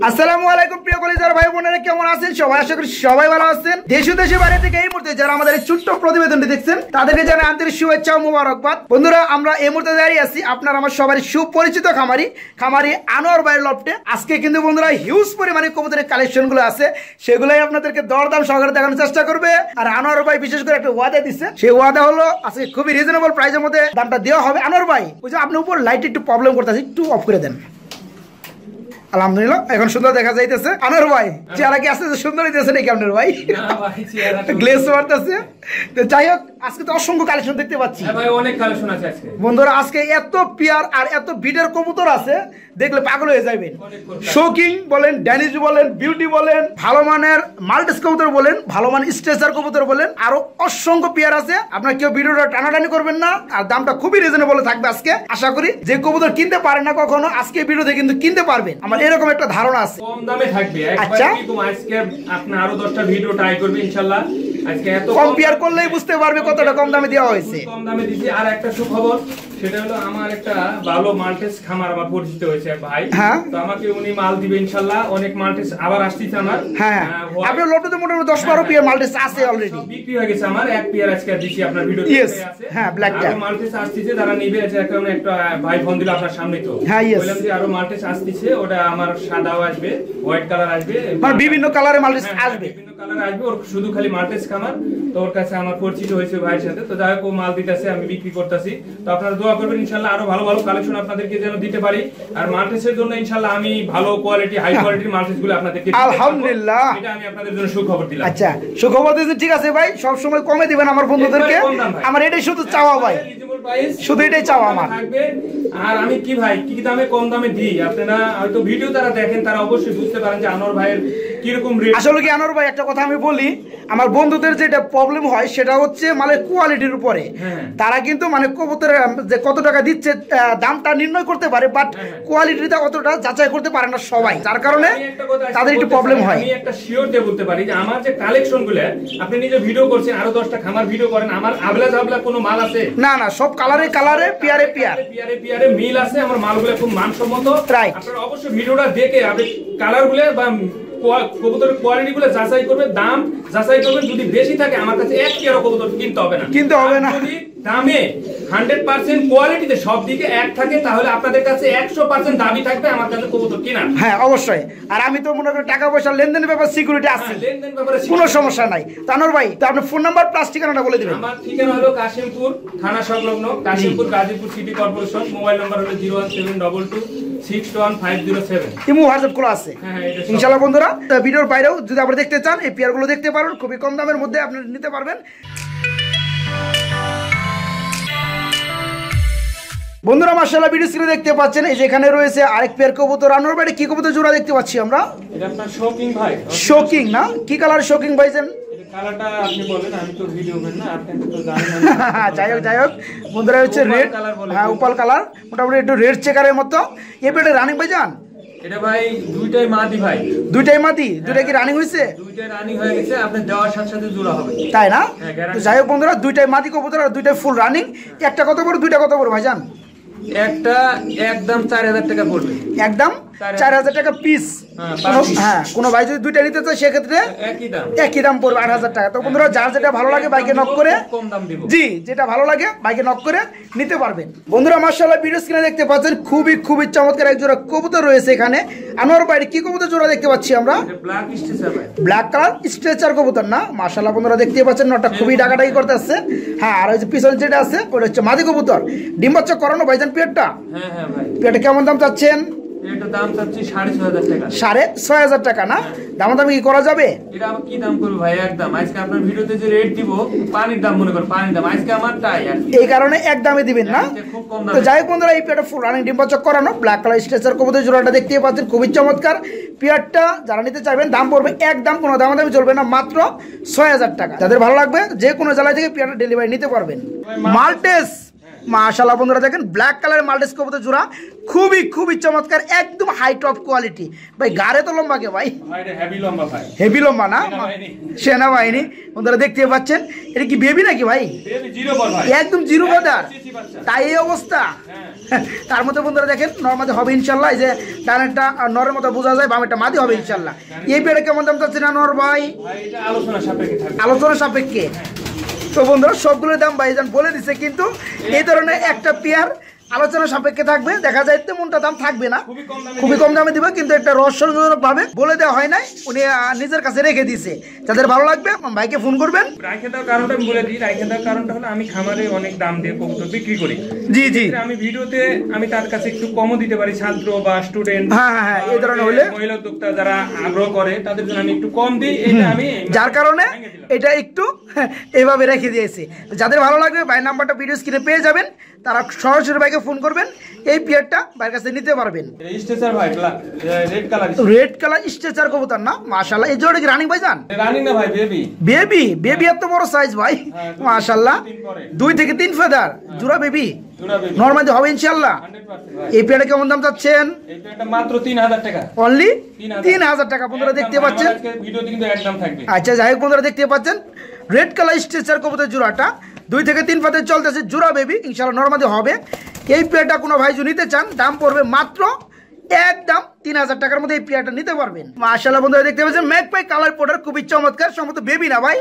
আসসালামু আলাইকুম প্রিয় কলিজার ভাই বোনেরা, কেমন আছেন সবাই? আশা করি সবাই ভালো আছেন। দেশ ও দেশের বাইরে থেকে এই মুহূর্তে যারা আমাদের এই ছোট্ট প্রতিবেদনটি দেখছেন তাদেরকে জানাই আন্তরিক শুভেচ্ছা ও মোবারকবাদ। বন্ধুরা, আমরা এই মুহূর্তে দাঁড়িয়ে আছি আপনার আমার সবারই সুপরিচিত খামারি আনোয়ার ভাইয়ের লফটে। আজকে কিন্তু বন্ধুরা হিউজ পরিমাণে কবুতরের কালেকশন গুলো আছে, সেগুলোই আপনাদেরকে দরদাম সহকারে দেখানোর চেষ্টা করবে। আর আনোয়ার ভাই বিশেষ করে একটা ওয়াদা দিচ্ছে, সেই ওয়াদা হলো আজকে খুবই রিজনেবল প্রাইসের মধ্যে দামটা দেওয়া হবে। আনোয়ার ভাই, ওই যে আপনি উপর লাইট একটু প্রবলেম করতেছে, একটু অফ করে দেন। আলহামদুলিল্লাহ, এখন সুন্দর দেখা যাইতেছে। আনোয়ার ভাই, চেহারা কি আসতে সুন্দর হইতেছে নাকি আপনার ভাই? গ্লেজ মারতেছে। তো যাই হোক, আজকে তো অসংখ্য কালেকশন দেখতে পাচ্ছি ভাই, অনেক কালেকশন আছে আজকে। বন্ধুরা, আজকে এত পিয়ার আর এত বিটের কবুতর আছে, দেখলে পাগল হয়ে যাবেন। শোকিং বলেন, ড্যানিশ বলেন, বিউটি বলেন, ভালো মানের মাল্টিস কবুতর বলেন, ভালো মানের স্ট্রেচার কবুতর বলেন, আরো অসংখ্য পিয়ার আছে। আপনার কেউ ভিডিওটা টানাটানি করবেন না, আর দামটা খুবই রিজনেবল থাকবে আজকে। আশা করি যে কবুতর কিনতে পারেন না কখনো, আজকে ভিডিওতে কিন্তু কিনতে পারবেন, আমার এরকম একটা ধারণা আছে। কম দামে থাকবে। আচ্ছা, আজকে আপনি আরো 10টা ভিডিও ট্রাই করবেন ইনশাআল্লাহ। আজকে এত কম্পেয়ার করলেই বুঝতে পারবে কতটা কম দামে দেওয়া হয়েছে। কম দামে দিছি। আর একটা সুখবর, সেটা হলো আমার একটা ভালো মাল্টিস খামার আমার পরিচিত হয়েছে এক ভাই। হ্যাঁ, তো আমাকে উনি মাল দিবে ইনশাআল্লাহ। অনেক মাল্টিস আবার আসছে আমার। হ্যাঁ, আপনার লটতে মোটামুটি 10-12 পিয়ার মাল্টিস আছে অলরেডি। বিক্রি হয়ে গেছে আমার। এক পিয়ার আজকে দিছি আপনার ভিডিওতে আছে। হ্যাঁ, ব্ল্যাক ট্যাগ। আর মাল্টিস আসছে, যারা নিবে আছে। এখন একটা ভাই ফোন দিল আপনার সামনে, তো হ্যাঁ, বললাম যে আরো মাল্টিস আসছে। ওটা আমার সাদাও আসবে, হোয়াইট কালার আসবে, মানে বিভিন্ন কালারে মাল্টিস আসবে। বিভিন্ন কালার আসবে। ওর শুধু খালি মাল্টিস খামার। তো ওর কাছে আমার পরিচিত হয়েছে ভাইয়ের সাথে। তো যাই হোক, ও মাল দিতেছে, আমি বিক্রি করতেছি। তো আপনারা দোয়া করবেন ইনশাআল্লাহ আরো ভালো ভালো কালেকশন আপনাদেরকে যেন দিতে পারি। আর মাল্টিসের জন্য ইনশাআল্লাহ আমি ভালো কোয়ালিটি, হাই কোয়ালিটির মাল্টিস গুলো আপনাদেরকে দিতে পারবো। আলহামদুলিল্লাহ, এটা আমি আপনাদের জন্য সুখবর দিলাম। আচ্ছা, সুখবর দিয়েছেন, ঠিক আছে ভাই। সব সময় কমে দিবেন আমার বন্ধুদেরকে, আমার এটাই শুধু চাওয়া ভাই, শুধু এটাই চাওয়া আমার। আর আমি কি ভাই, কি দামে কম দামে দিই, আপনারা হয়তো ভিডিও যারা দেখেন তারা অবশ্যই বুঝতে পারেন যে আনোয়ার ভাইয়ের কিরকম রেট। আসলে কি আনোয়ার ভাই, একটা কথা আমি বলি, আমার বন্ধুদের যেটা প্রবলেম হয় সেটা হচ্ছে মালের কোয়ালিটির উপরে। তারা কিন্তু মানে কবুতরের যে কত টাকা দিচ্ছে দামটা নির্ণয় করতে পারে, বাট কোয়ালিটিটা অতটা যাচাই করতে পারে না সবাই, যার কারণে তাদের একটু প্রবলেম হয়। আমি একটা শিওর দিয়ে বলতে পারি যে আমার যে কালেকশন গুলো আপনি নিজে ভিডিও করছেন, আরো 10টা খামার ভিডিও করেন, আমার আবলা জাবলা কোনো মাল আছে না? না, সব কালারে কালারে, পিয়ারে পিয়ারে মিল আছে। আমার মালগুলো খুব মানসম্মত। রাইট। আপনারা অবশ্যই ভিডিওটা দেখে আপনি কালার গুলো বা কবুতরের কোয়ালিটি গুলো যাচাই করবেন, দাম যাচাই করবেন। যদি বেশি থাকে আমার কাছে এক পেয়ার কবুতর কিনতে হবে না। যদি দামে 100% কোয়ালিটিতে সব দিকে এক থাকে, তাহলে আপনাদের কাছে 100% দাবি থাকবে আমার কাছে কবুতর কিনা। হ্যাঁ, অবশ্যই। আর আমি তো মনে করি টাকা পয়সা লেনদেনের ব্যাপারে সিকিউরিটি আছে, লেনদেন ব্যাপারে কোনো সমস্যা নাই। তানোর ভাই, তো আপনার ফোন নাম্বার প্লাস ঠিকানাটা বলে দিবেন। আমার ঠিকানা হলো কাশিমপুর থানা সংলগ্ন, Kashimpur Gazipur city corporation. Mobile number হলো 01722615007। ইমো হোয়াটসঅ্যাপ খোলা আছে ইনশাআল্লাহ। বন্ধুরা, ভিডিওর বাইরেও যদি আপনি দেখতে চান, এই পেয়ারগুলো দেখতে পারেন, খুবই কম দামের মধ্যে আপনি নিতে পারবেন। বন্ধুরা, মাশাআল্লাহ ভিডিও স্ক্রিনে দেখতে পাচ্ছেন, এই যেখানে রয়েছে আরেক পেয়ার কবুতর। আনোয়ার ভাই, কি কবুতর জোড়া দেখতে পাচ্ছি আমরা? এটা আপনার শোকিং ভাই। শোকিং না? কি কালার শোকিং ভাইজান? কালারটা আপনি বলেন, আমি তো ভিডিও করি না, আপনি তো জানেন না। যাই হোক বন্ধুরা, হচ্ছে রেড, হ্যাঁ উপাল কালার, মোটামুটি একটু রেড চেকারের মতো। এই পেটে রানিং ভাইজান? এটা ভাই দুইটাই মাদি ভাই। দুইটাই মাদি? দুইটা কি রানিং হইছে? দুইটাই রানিং হয়ে গেছে, আপনি দেওয়ার সাথে সাথে জোড়া হবে, তাই না? তো যাই হোক বন্ধুরা, দুইটাই মাদি কবুতর আর দুইটাই ফুল রানিং। একটা কত বড়, দুইটা কত বড় ভাইজান? একটা একদম 4000 টাকা পড়বে, একদম 4000 টাকা পিস। হ্যাঁ, কোনো ভাই যদি দুইটা নিতে চায় সেক্ষেত্রে একই দাম পড়বে, 8000 টাকা। তো বন্ধুরা, যার যেটা ভালো লাগে বাইকে নক করে, কম দাম দিব। জি, যেটা ভালো লাগে বাইকে নক করে নিতে পারবেন। বন্ধুরা, মাশাআল্লাহ ভিডিও স্ক্রিনে দেখতে পাচ্ছেন খুবই চমৎকার এক জোড়া কবুতর রয়েছে এখানে। আনোয়ার ভাই, কি কবুতর জোড়া দেখতে পাচ্ছি আমরা? ব্ল্যাক স্ট্রেচার ভাই, ব্ল্যাক কালার স্ট্রেচার কবুতর না? মাশাআল্লাহ বন্ধুরা, দেখতে পাচ্ছেন নটা খুবই ডাকাডাকি করতে আসছে। হ্যাঁ, আর ওই যে পিছনে যেটা আছে ওটা হচ্ছে মাদি কবুতর। ডিম বাচ্চা করানো ভাইজান পেয়ারটা? হ্যাঁ ভাই। পেয়ারটা কেমন দাম চাচ্ছেন? এটা দাম চাচ্ছি 6500 টাকা। 6500 টাকা না? দামাদামি কি করা যাবে? এটা আমি কি দাম করব ভাই? একদম আজকে আপনার ভিডিওতে যে রেট দিব, পানির দাম মনে করেন, পানির দাম আজকে আমার তাই আর এই কারণে এক দামে দিবেন না? খুব কম দাম। তো যাই হোক বন্ধুরা, এই পেয়ারটা ফুল রানিং ডিম বাচ্চা করানো ব্ল্যাক কালার স্ট্রেচার কবুতর জোড়াটা দেখতেই পাচ্ছেন, খুবই চমৎকার। পেয়ারটা যারা নিতে চাইবেন, দাম পড়বে একদম, কোনো দামাদামি চলবে না, মাত্র 6000 টাকা। যাদের ভালো লাগবে যে কোনো জেলা থেকে পেয়ারটা ডেলিভারি নিতে পারবেন। মাল্টেস মাশাআল্লাহ বন্ধুরা দেখেন ব্ল্যাক কালারের মাল্টিস কবুতর জোড়া খুবই খুবই চমৎকার, একদম হাই টপ কোয়ালিটি। ভাই গাড়ে তো লম্বা কে ভাই? হেভি লম্বা না, সেনাবাহিনী। বন্ধুরা দেখতে পাচ্ছেন এটা কি বেবি নাকি ভাই? একদম জিরো ফেদার, তাই এই অবস্থা। তার মধ্যে বন্ধুরা দেখেন নরমাদি হবে ইনশাল্লাহ। এই যে ডানেরটা নরের মতো বোঝা যায়, বামেরটা মাদি হবে ইনশাল্লাহ। এই পেয়ারে কেমন দাম চাচ্ছেন আনোয়ার ভাই? আলোচনা সাপেক্ষে। তো বন্ধুরা সবগুলোর দাম ভাইজান বলে দিছে, কিন্তু এই ধরনের একটা পেয়ার আলোচনা সাপেক্ষে থাকবে। দেখা যায় তেমনটা দাম থাকবে না, খুবই কম দামে দিবে, কিন্তু একটা রহস্যজনক ভাবে বলে দেওয়া হয় নাই, উনি নিজের কাছে রেখে দিছে। যাদের ভালো লাগবে ভাইকে ফোন করবেন। রাখে দেওয়ার কারণটা আমি বলে দিই। রাখে দেওয়ার কারণটা হলো আমি খামারে অনেক দাম দিয়ে কবুতর বিক্রি করি। জি জি, আমি ভিডিওতে আমি তার কাছে একটু কমও দিতে পারি, ছাত্র বা স্টুডেন্ট, হ্যাঁ এই ধরনের হলে মহিলা উদ্যোক্তা যারা আগ্রহ করে তাদের জন্য আমি একটু কম দিই। এটা আমি যার কারণে এটা একটু এইভাবে রেখে দিয়েছি। যাদের ভালো লাগবে ভাই নাম্বারটা ভিডিও স্ক্রিনে পেয়ে যাবেন, তারা সরাসরি ভাইকে ফোন করবেন, এই পেয়ারটা ভাইয়ের কাছে নিতে পারবেন। রেড কালার স্ট্রেচার কবুতর না? মাশাআল্লাহ। এই জোড়া কি রানিং ভাই জান? রানিং না ভাই, বেবি। বেবি এত বড় সাইজ ভাই, মাশাআল্লাহ। 2 থেকে 3 ফেদার জোড়া বেবি, নরমালি হবে ইনশাআল্লাহ। এই পেয়ারটা কেমন দাম চাচ্ছেন? এই পেয়ারটা মাত্র 3000 টাকা, অনলি 3000 টাকা। বন্ধুরা দেখতে পাচ্ছেন, ভিডিওতে কিন্তু একদম থাকবে। আচ্ছা যাই হোক বন্ধুরা দেখতে পাচ্ছেন রেড কালার স্ট্রেচার কবুতর জোড়াটা 2 থেকে 3 ফেদার চলতেছে, জোড়া বেবি ইনশাআল্লাহ নরমালি হবে। এই পেয়ারটা কোনো ভাই যদি নিতে চান দাম পড়বে মাত্র একদম 3000 টাকার মধ্যে এই পেয়ারটা নিতে পারবেন। মাশাআল্লাহ বন্ধুরা দেখতে পাচ্ছেন ম্যাকপাই কালার পোডার খুবই চমৎকার, সম্ভবত বেবি না ভাই?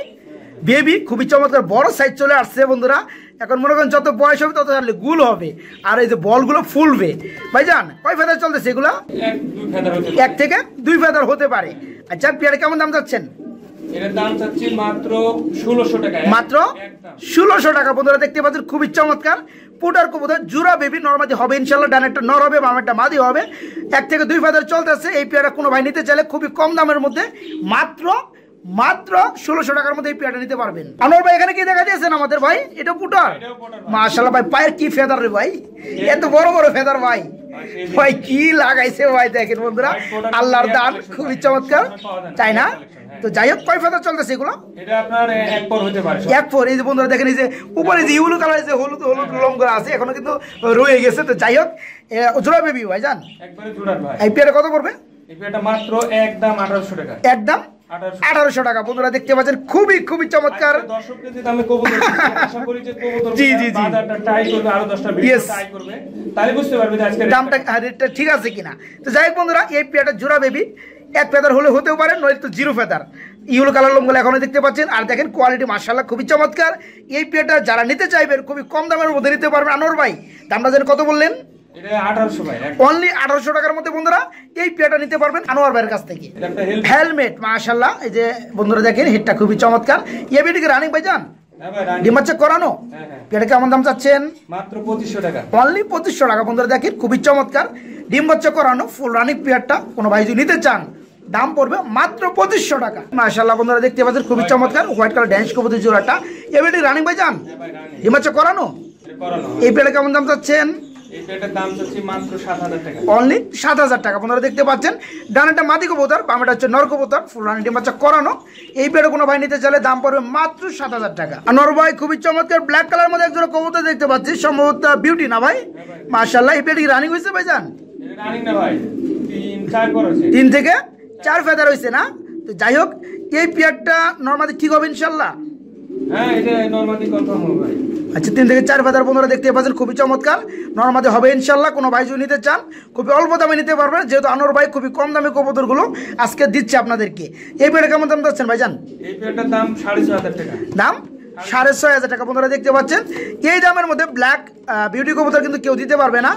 বেবি খুবই চমৎকার, বড় সাইজ চলে আসছে বন্ধুরা। এখন মনে করেন যত বয়স হবে তত গুল হবে, আর এই যে বলগুলো ফুলবে। ভাইজান কয় ফেদার চলতেছে এগুলো? 1 থেকে 2 ফেদার হতে পারে। আচ্ছা পেয়ারে কেমন দাম যাচ্ছেন? এর দাম চাচ্ছি মাত্র 1600 টাকা, মাত্র 1600 টাকা। বন্ধুরা দেখতে পাচ্ছেন খুবই চমৎকার পুটার কবুতর জোড়া বেবি, নরমাদি হবে ইনশাআল্লাহ। ডানেরটা নর হবে, বামেরটা মাদি হবে। 1 থেকে 2 ফেদার চলতেছে। এই পেয়ারটা কোনো ভাই নিতে চাইলে খুবই কম দামের মধ্যে মাত্র 1600 টাকার মধ্যে এই পেয়ারটা নিতে পারবেন। আনোয়ার ভাই এখানে কি দেখা দিয়েছেন আমাদের ভাই? এটা পুটার। মাশাআল্লাহ ভাই পায়ের কি ফেদার রে ভাই, এত বড় বড় ফেদার ভাই, ভাই কি লাগাইছে ভাই দেখেন বন্ধুরা, আল্লাহর দান, খুবই চমৎকার, তাই না? তো যাই হোক কয় ফেদার চলতেছে এগুলো? এটা আপনার এক পর হতে পারে, এক পর। এই যে বন্ধুরা দেখেন এই যে উপরে যে ইউলো কালার, যে হলুদ হলুদ লোমগুলো আছে এখনো কিন্তু রয়ে গেছে। তো যাই হোক জোড়া বেবি ভাই জান, একবারে জোড়া ভাই। এই পেয়ারটা কত পড়বে? এই পেয়ারটা মাত্র একদম 1800 টাকা, একদম 1800 টাকা। বন্ধুরা দেখতে পাচ্ছেন খুবই খুবই চমৎকার। দর্শকদের যে দামে কবুতর আশা করি যে কবুতর বাজারটা ট্রাই করবে, আরো 10টা ভিডিও ট্রাই করবে, তাহলে বুঝতে পারবে যে আজকে দামটা রেটটা ঠিক আছে কিনা। তো যাই হোক বন্ধুরা এই পেয়ারটা জোড়া বেবি 1 ফেদার হলে হতেও পারে, নয়তো 0 ফেদার। ইউলো কালার লোমগুলো এখনো দেখতে পাচ্ছেন। আর দেখেন কোয়ালিটি মাশাআল্লাহ খুবই চমৎকার। এই পেয়ারটা যারা নিতে চাইবেন খুবই কম দামের মধ্যে নিতে পারবেন। আনোয়ার ভাই দামটা যেন কত বললেন? এটা 1800 ভাই, অনলি 1800 টাকার মধ্যে বন্ধুরা এই পেয়ারটা নিতে পারবেন আনোয়ার ভাইয়ের কাছ থেকে। হেলমেট মাশাআল্লাহ, এই যে বন্ধুরা দেখেন হেডটা খুবই চমৎকার। এই ভিডিওকে রানিং ভাই জান? ডিম বাচ্চা করানো। পেয়ারটা কেমন দাম চাচ্ছেন? মাত্র 2500 টাকা, অনলি 2500 টাকা। বন্ধুরা দেখেন খুবই চমৎকার ডিম বাচ্চা করানো ফুল রানিং পেয়ারটা কোনো ভাই যদি নিতে চান দাম পড়বে মাত্র 2500 টাকা। মাশাআল্লাহ বন্ধুরা দেখতে পাচ্ছেন খুবই চমৎকার হোয়াইট কালার ড্যান্স কবুতর জোড়াটা। এই ভিডিও রানিং ভাই জান? ডিম বাচ্চা করানো। এই পেয়ারটা কেমন দাম চাচ্ছেন? এই পেয়ারটার দাম চাচ্ছি মাত্র 7000 টাকা, অনলি 7000 টাকা। বন্ধুরা দেখতে পাচ্ছেন ডানেরটা মাদি কবুতর, বামেরটা হচ্ছে নর কবুতর, ফুল রানি ডিম বাচ্চা করানো। এই পেয়ারে কোনো ভাই নিতে চাইলে দাম পড়বে মাত্র 7000 টাকা। আনোয়ার ভাই খুবই চমৎকার ব্ল্যাক কালার মধ্যে একজোড়া কবুতর দেখতে পাচ্ছি, সম্ভবত বিউটি না ভাই? মাশাআল্লাহ এই পেয়ারটা কি রানিং হয়েছে ভাই জান? এটা রানিং না ভাই, 3-4 পর হয়েছে, 3 থেকে 4 ফেদার হয়েছে না? তো যাই হোক এই পেয়ারটা নরমালি ঠিক হবে ইনশাআল্লাহ? হ্যাঁ এটা নরমালি কনফার্ম হবে ভাই। আচ্ছা 3 থেকে 4 ফেদার বন্ধুরা দেখতে পাচ্ছেন খুবই চমৎকার, নরমালি হবে ইনশাআল্লাহ। কোনো ভাই যদি নিতে চান খুবই অল্প দামে নিতে পারবেন, যেহেতু আনোয়ার ভাই খুবই কম দামে কবুতরগুলো আজকে দিচ্ছে আপনাদেরকে। এই পেয়ারটা কেমন দাম দিচ্ছেন ভাইজান? এই পেয়ারটার দাম 6500 টাকা, দাম 6500 টাকা। বন্ধুরা দেখতে পাচ্ছেন এই দামের মধ্যে ব্ল্যাক বিউটি কবুতর কিন্তু কেউ দিতে পারবে না,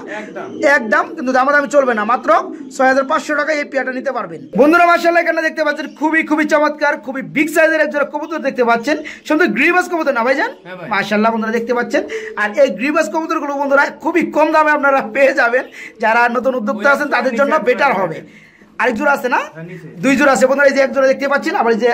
একদম কিন্তু দামাদামি চলবে না, মাত্র 6500 টাকা এই পেয়ারটা নিতে পারবেন। বন্ধুরা মাশাআল্লাহ এখানে দেখতে পাচ্ছেন খুবই খুবই চমৎকার খুবই বিগ সাইজের একজোড়া কবুতর দেখতে পাচ্ছেন, শুধু গ্রিবাস কবুতর না ভাইজান? মাশাআল্লাহ বন্ধুরা দেখতে পাচ্ছেন। আর এই গ্রিবাস কবুতরগুলো বন্ধুরা খুবই কম দামে আপনারা পেয়ে যাবেন, যারা নতুন উদ্যোক্তা আছেন তাদের জন্য বেটার হবে। আরেক জোড়া আছে না? 2 জোড়া আছে বন্ধুরা। এই যে এক জোড়া দেখতে পাচ্ছেন, আবার এই যে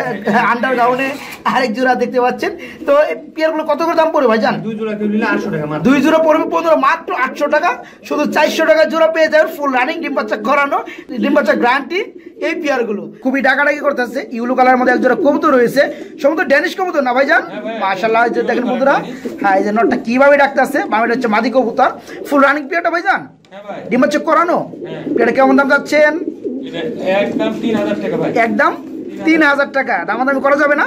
আন্ডারগ্রাউন্ডে আরেক জোড়া দেখতে পাচ্ছেন। তো এই পেয়ারগুলো কত করে দাম পড়বে ভাইজান? 2 জোড়া কেউ নিলে 800 টাকা মাত্র। 2 জোড়া পড়বে বন্ধুরা মাত্র 800 টাকা। শুধু 400 টাকা জোড়া পেয়ে যাবেন ফুল রানিং ডিম বাচ্চা করানো, ডিম বাচ্চা গ্যারান্টি এই পেয়ারগুলো। খুবই ডাকাডাকি করতেছে। ইউলো কালার মধ্যে এক জোড়া কবুতর রয়েছে, সম্ভবত ড্যানিশ কবুতর না ভাইজান? মাশাআল্লাহ, এই যে দেখেন বন্ধুরা, হ্যাঁ এই যে নটটা কিভাবে ডাকতেছে। বামেটা হচ্ছে মাদি কবুতর, ফুল রানিং পেয়ারটা ভাইজান ডিম বাচ্চা করানো। পেয়ারটা কেমন দাম যাচ্ছেন? একদম 3000 টাকা ভাই। একদম 3000 টাকা। দামাদামি করা যাবে না?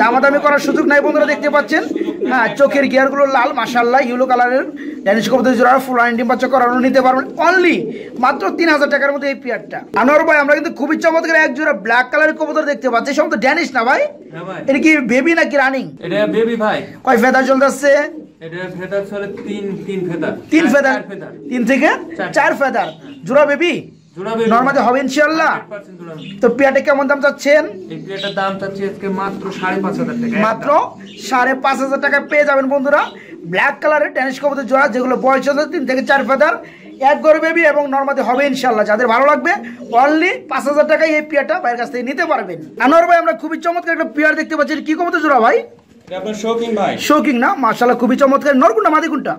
দামাদামি করার সুযোগ নাই বন্ধুরা, দেখতে পাচ্ছেন। হ্যাঁ, চোখের গিয়ারগুলো লাল, মাশাআল্লাহ ইউলো কালারের ড্যানিশ কবুতর জোড়া ফুল রানিং ডিম বাচ্চা করানো নিতে পারবেন অনলি মাত্র 3000 টাকার মধ্যে এই পেয়ারটা। আনোয়ার ভাই, আমরা কিন্তু খুবই চমৎকার এক জোড়া ব্ল্যাক কালারের কবুতর দেখতে পাচ্ছি, সব তো ড্যানিশ না ভাই? হ্যাঁ ভাই। এটা কি বেবি নাকি রানিং? এটা বেবি ভাই। কয় ফেদার চলতেছে? এটা ফেদার চলে 3 ফেদার। 3 ফেদার, 3 থেকে 4 ফেদার। জোড়া বেবি নরমালি হবে ইনশাআল্লাহ। তো পেয়ারটা কেমন দাম চাচ্ছেন? এই পেয়ারটার দাম চাচ্ছি আজকে মাত্র 5500 টাকা। মাত্র 5500 টাকা পেয়ে যাবেন বন্ধুরা ব্ল্যাক কালারের ড্যানিশ কবুতর জোড়া, যেগুলো বয়স হচ্ছে 3 থেকে 4 ফেদার, এক গরু বেবি এবং নরমালি হবে ইনশাআল্লাহ। যাদের ভালো লাগবে অনলি 5000 টাকায় এই পেয়ারটা ভাইয়ের কাছ থেকে নিতে পারবেন। আনোয়ার ভাই, আমরা খুবই চমৎকার একটা পেয়ার দেখতে পাচ্ছি। কি কবুতর জোড়া ভাই? এটা আপনার শৌকিং ভাই। শৌকিং না? মাশাআল্লাহ খুবই চমৎকার। নর কোনটা মাদি কোনটা?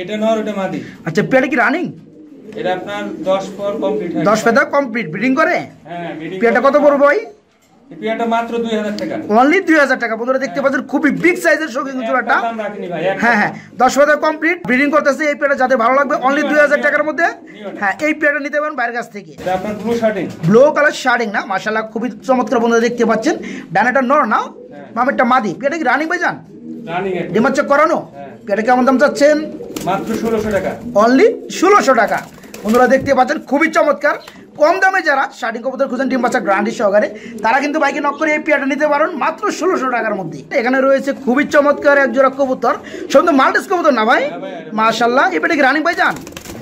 এটা নর, এটা মাদি। আচ্ছা, পেয়ারটা কি রানিং? এটা আপনার 10 পর কমপ্লিট হয়। 10 ফেদার কমপ্লিট ব্রিডিং করে? হ্যাঁ, ব্রিডিং। পেয়ারটা কত পড়বে ভাই? এই পেয়ারটা মাত্র 2000 টাকা। অনলি 2000 টাকা বন্ধুরা, দেখতে পাচ্ছেন খুবই বিগ সাইজের শৌকিং জোড়াটা। দাম রাখিনি ভাই। হ্যাঁ হ্যাঁ, 10 ফেদার কমপ্লিট ব্রিডিং করতেছে এই পেয়ারটা। যাদের ভালো লাগবে অনলি 2000 টাকার মধ্যে হ্যাঁ এই পেয়ারটা নিতে পারেন বাইরের কাছ থেকে। এটা আপনার ব্লু শার্টিং। ব্লু কালার শার্টিং না? মাশাআল্লাহ খুবই চমৎকার বন্ধুরা, দেখতে পাচ্ছেন। ডানাটা নর না, মামেরটা মাদি। পেয়ারটা কি রানিং ভাইজান? রানিং এ ডিম বাচ্চা করানো। পেয়ারটা কেমন দাম চাচ্ছেন? মাত্র 1600 টাকা। অনলি 1600 টাকা বন্ধুরা, দেখতে পাচ্ছেন খুবই চমৎকার। কম দামে যারা শার্টিং কবুতর খুঁজেন ডিম বাচ্চা গ্যারান্টি সহকারে, তারা কিন্তু বাইকে নক করে এই পেয়ারটা নিতে পারেন মাত্র 1600 টাকার মধ্যে। এখানে রয়েছে খুবই চমৎকার এক জোড়া কবুতর, সব তো মাল্টিস কবুতর না ভাই? মাশাআল্লাহ, এই পেয়ারটা কি রানিং ভাইজান?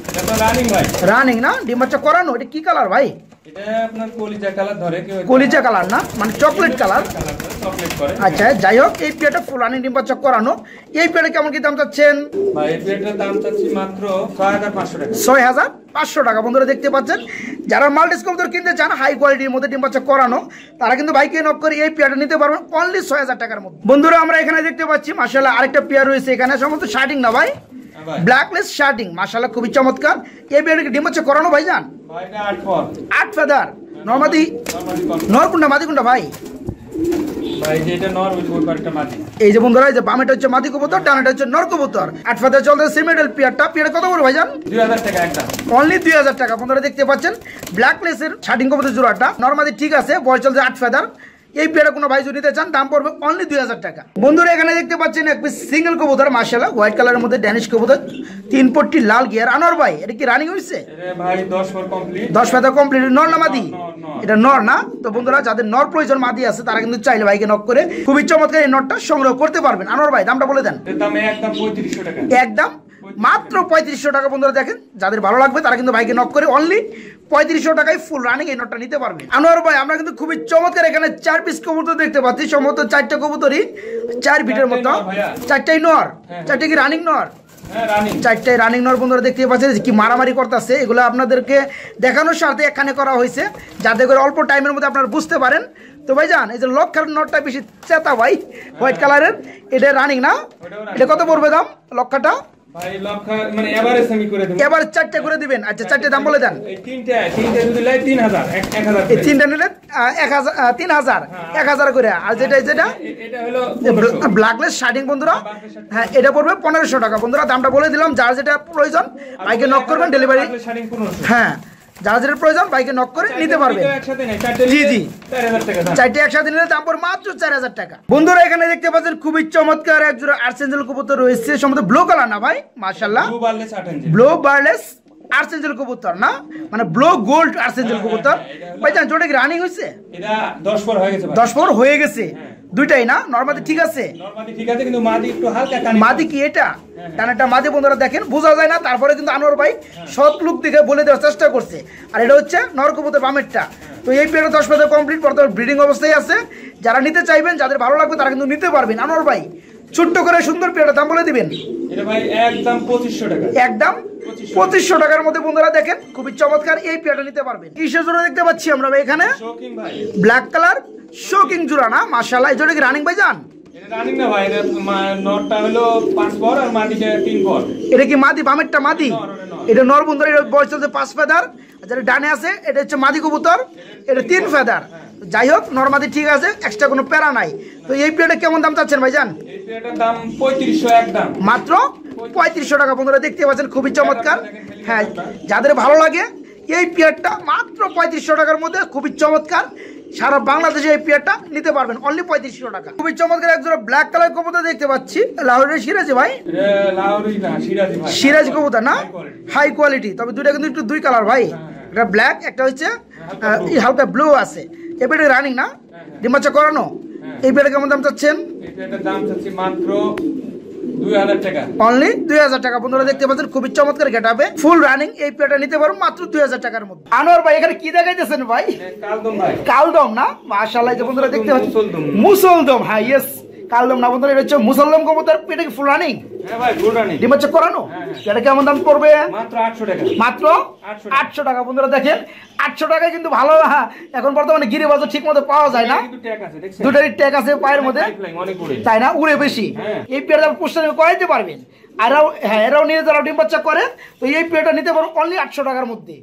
এটা তো রানিং ভাই। রানিং না? ডিম বাচ্চা করানো। এটা কি কালার ভাই? এটা আপনার কলিজা কালার ধরে কেউ। কলিজা কালার না, মানে চকলেট কালার। চকলেট করে। আচ্ছা, যাই হোক, এই পেয়ারটা ফুল রানিং ডিম বাচ্চা করানো। এই পেয়ারটা কেমন কি দাম চাচ্ছেন? ভাই এই পেয়ারটার দাম চাচ্ছি মাত্র 6500 টাকা। 6500 টাকা বন্ধুরা, দেখতে পাচ্ছেন। যারা মাল্টিস কবুতর কিনতে চান হাই কোয়ালিটির মধ্যে ডিম বাচ্চা করানো, তারা কিন্তু বাইকে নক করে এই পেয়ারটা নিতে পারবেন অনলি 6000 টাকার মধ্যে। বন্ধুরা, আমরা এখানে দেখতে পাচ্ছি মাশাআল্লাহ আরেকটা পেয়ার রয়েছে এখানে, সমস্ত শার্টিং না ভাই? ব্ল্যাকলেস শার্টিং, মাশাআল্লাহ খুবই চমৎকার। এই পেয়ারটা ডিম বাচ্চা করানো ভাইজান? ভাই এটা 8 পর। 8 ফেদার। নরমাদি নর কোনটা মাদি কোনটা ভাই? ভাই যেটা নর ওই পারটা মাদি। এই যে বন্ধুরা, এই যে বামেটা হচ্ছে মাদি কবুতর, ডানাটা হচ্ছে নর কবুতর। 8 ফেদার চলতে সেমিডেল পেয়ারটা। পেয়ারটা কত করে ভাইজান? 2000 টাকা একদম। অনলি 2000 টাকা বন্ধুরা, দেখতে পাচ্ছেন ব্ল্যাকলেসের শার্টিং কবুতর জোড়াটা। নরমাদি ঠিক আছে, বয়স চলছে 8 ফেদার। এই পেয়ারটা কোনো ভাই যদি নিতে চান দাম পড়বে অনলি 2000 টাকা। বন্ধুরা, এখানে দেখতে পাচ্ছেন এক পিস সিঙ্গেল কবুতর, মাশাআল্লাহ হোয়াইট কালারের মধ্যে ড্যানিশ কবুতর, 3 পট্টি লাল গিয়ার। আনোয়ার ভাই, এটা কি রানিং হইছে? এটা ভাই 10 পর কমপ্লিট। 10 feather complete. নর না মাদি? এটা নর না? তো বন্ধুরা, যাদের নর প্রয়োজন মাদি আছে, তারা কিন্তু চাইলে ভাইকে নক করে খুবই চমৎকার এই নটটা সংগ্রহ করতে পারবেন। আনোয়ার ভাই, দামটা বলে দেন। এর দাম একদম 3500 টাকা। একদম মাত্র 3500 টাকা বন্ধুরা। দেখেন, যাদের ভালো লাগবে তারা কিন্তু ভাইকে নক করে অনলি 3500 টাকায় ফুল রানিং এই নটটা নিতে পারবে। আনোয়ার ভাই, আমরা কিন্তু খুবই চমৎকার এখানে 4 পিস কবুতর দেখতে পাচ্ছি, সম্ভবত 4টা কবুতরই 4 বিটের মতো। 4টাই নর? 4টা কি রানিং নর? হ্যাঁ, রানিং। 4টাই রানিং নর বন্ধুরা, দেখতে পাচ্ছেন কি মারামারি করতেছে। এগুলো আপনাদেরকে দেখানোর স্বার্থে এখানে করা হয়েছে, যাতে করে অল্প টাইমের মধ্যে আপনারা বুঝতে পারেন। তো ভাই জান, এই যে লক্ষার নটটা বেশি চেতা ভাই, হোয়াইট কালারের, এটা রানিং না? এটা কত পড়বে দাম লক্ষাটা? ভাই লক্ষা মানে এভারেজ আমি করে দেব। এবার 4টা করে দিবেন। আচ্ছা, 4টে দাম বলে দেন। এই তিনটা যদি লাই 3000 1000। এই 3টা নিলে 3000 1000 করে। আর যেটা এটা হলো ব্ল্যাকলেস শার্টিং বন্ধুরা, হ্যাঁ এটা পড়বে 1500 টাকা বন্ধুরা। দামটা বলে দিলাম। যার যেটা প্রয়োজন বাইকে নক করবেন, ডেলিভারি। হ্যাঁ, যার যেটা প্রয়োজন বাইকে নক করে নিতে পারবেন। জি জি, 4টে একসাথে নিলে দাম পড়বে মাত্র 4000 টাকা। বন্ধুরা, এখানে দেখতে পাচ্ছেন খুবই চমৎকার এক জোড়া আর্সেঞ্জেল কবুতর রয়েছে, সম্ভবত ব্লু কালার না ভাই? মাশাআল্লাহ, ব্লু বার্লেস আর্সেঞ্জেল কবুতর না, মানে ব্লু গোল্ড আর্সেঞ্জেল কবুতর। ভাইজান, জোড়া কি রানিং হইছে? এটা 10 পর হয়ে গেছে ভাই। 10 পর হয়ে গেছে। দুইটাই না? নরমালি ঠিক আছে? নরমালি ঠিক আছে, কিন্তু মাদি একটু হালকা কানে। মাদি কি এটা? টানাটা মাদি বন্ধুরা, দেখেন বোঝা যায় না, তারপরে কিন্তু আনোয়ার ভাই সৎ লুক দিকে বলে দেওয়ার চেষ্টা করছে। আর এটা হচ্ছে নর কবুতর বামেরটা। তো এই পেয়ারটা 10 ফেদার কমপ্লিট, বর্তমানে ব্রিডিং অবস্থায় আছে। যারা নিতে চাইবেন, যাদের ভালো লাগবে তারা কিন্তু নিতে পারবেন। আনোয়ার ভাই, ছোট্ট করে সুন্দর পেয়ারটার দাম বলে দিবেন। এটা ভাই একদম 2500 টাকা, একদম 2500 টাকার মধ্যে বন্ধুরা দেখেন খুবই চমৎকার এই পেয়ারটা নিতে পারবেন। কিসের জোড়া দেখতে পাচ্ছি আমরা ভাই এখানে? শোকিং ভাই, ব্ল্যাক কালার শোকিং জোড়া না? মাশাআল্লাহ, এই জোড়া কি রানিং ভাই জান? এটা রানিং না ভাই, এটা নরটা হলো 5 পর আর মাদিটা 3 পর। এটা কি মাদি? বামেরটা মাদি, এটা নর বন্ধুরা। এটা বয়স চলছে 5 ফেদার, যেটা ডানে আছে এটা হচ্ছে মাদি কবুতর, এটা 3 ফেদার। যাই হোক নর মাদি ঠিক আছে, এক্সট্রা কোনো প্যারা নাই। তো এই পেয়ারটা কেমন দাম চাচ্ছেন ভাইজান? এই পেয়ারটার দাম 3500 একদম, মাত্র 3500 টাকা বন্ধুরা দেখতে পাচ্ছেন, খুবই চমৎকার। হ্যাঁ, যাদের ভালো লাগে এই পেয়ারটা মাত্র 3500 টাকার মধ্যে খুবই চমৎকার। সারা বাংলাদেশে এই পেয়ারটা নিতে পারবেন অনলি 3500 টাকা। খুবই চমৎকার একজোড়া ব্ল্যাক কালার কবুতর দেখতে পাচ্ছি, লাহোরের সিরাজি ভাই, লাহোরি না সিরাজি ভাই, সিরাজি কবুতর না? হাই কোয়ালিটি, তবে দুইটা কিন্তু একটু দুই কালার ভাই, একটা ব্ল্যাক একটা হচ্ছে হালকা ব্লু আছে। এই পেয়ারটা রানিং না? ডিমাচা করানো। এই পেয়ারটা কেমন দাম চাচ্ছেন? এই পেয়ারটার দাম চাচ্ছি মাত্র 2000 টাকা, অনলি 2000 টাকা। বন্ধুরা দেখতে পাচ্ছেন খুবই চমৎকার গেটআপে ফুল রানিং এই পেয়ারটা নিতে পারো মাত্র 2000 টাকার মধ্যে। আনোয়ার ভাই এখানে কি দেখাইতেছেন ভাই? কালদম ভাই, কালদম না? মাশাআল্লাহ, এই যে বন্ধুরা দেখতে পাচ্ছেন মুসলদম। হ্যাঁ ইয়েস, কালদম না বন্ধুরা, এটা হচ্ছে মুসলদম কবুতর। এটা কি ফুল রানিং? হ্যাঁ ভাই ফুল রানিং, ডিম চেক করানো। এটা কেমন দাম পড়বে? মাত্র 800 টাকা, মাত্র 800 টাকা। বন্ধুরা দেখেন 800 টাকায় কিন্তু ভালো। হ্যাঁ, এখন বর্তমানে গিরিবাজও ঠিক মতো পাওয়া যায় না, দুটারই ট্যাগ আছে পায়ের মধ্যে, তাই না? উড়ে বেশি। এই পেয়ারটা পোস্টারে করাইতে পারবেন। আর হ্যাঁ, এরাও নিয়ে যারা ডিম বাচ্চা করে, তো এই পেয়ারটা নিতে পারো অনলি 800 টাকার মধ্যে।